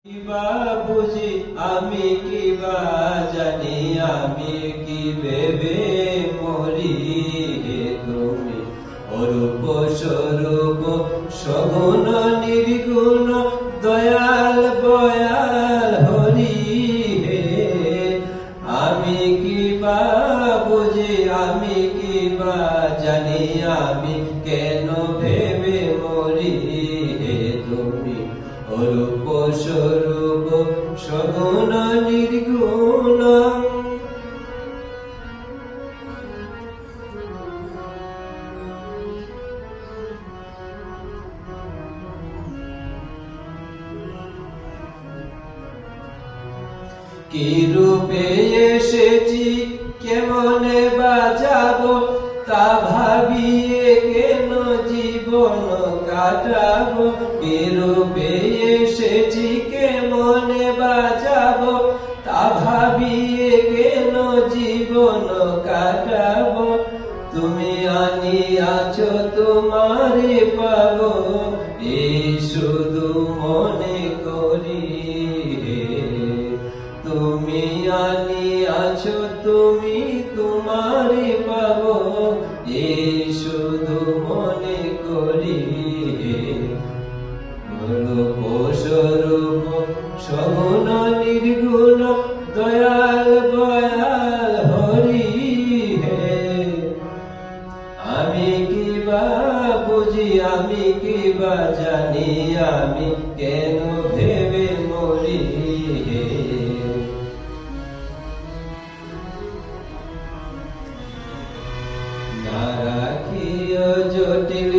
কিবা বুঝি আমি কিবা জানি আমি কি ভেবে মরি হে তুমি অরূপ স্বরূপ সগুণ নির্গুণ দয়াল বয়াল হরি হে আমি কিবা বুঝি আমি কিবা জানি আমি কেন ভেবে মরি হে তুমি অরূপ স্বরূপ সগুণ নির্গুণ কি রূপে এসেছি কেমনে বাজাবো তা ভাবিয়ে কেন জীবন কাটাবো কি রূপে এসেছি কেমনে বাজাবো তা ভাবিয়ে কেন জীবন কাটাবো তুমি আনিয়াছো তোমারে পাবো এই শুধু মনে করি তুমি আনিয়াছো তুমি তোমারে পাবো এই শুধু মনে করি রূপ স্বরূপ সগুণ নির্গুণ দয়াল বয়াল হরি হে আমি কিবা বুঝি আমি কিবা জানি আমি কেন ভেবে মরি হে না রাখিও জটিল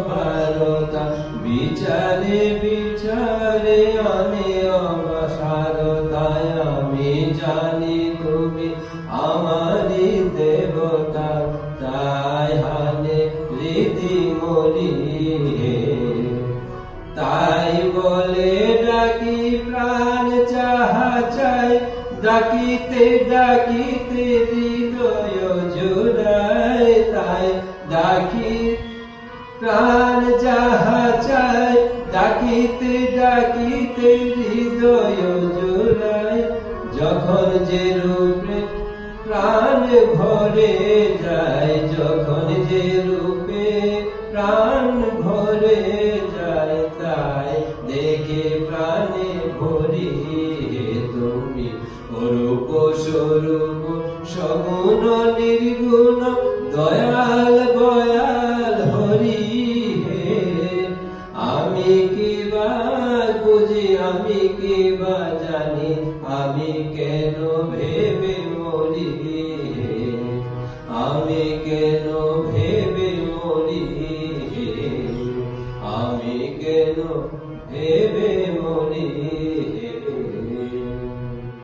ভারতা বিচারে বিচারে আনে অবসারতায় আমি জানি তুমি আমারি দেবতা তাই হানে রীতি মরি তাই বলে ডাকি প্রাণ চাহা চাই ডাকিতে ডাকিতে হৃদয় জোড়ায় তাই ডাকি প্রাণ যাহা চাই ডাকিতে ডাকিতে হৃদয় জোড়ায় যখন যে রূপে প্রাণ ভরে যায় যখন যে রূপে প্রাণ ভরে যায় তাই দেখে প্রাণে ভরি তুমি অরূপ স্বরূপ সগুণ নির্গুণ দয়াল বয়াল হরি হে আমি কিবা বুঝি আমি কিবা জানি আমি কেন ভেবে মরি আমি কেন ভেবে মরি আমি কেন ভেবে মরি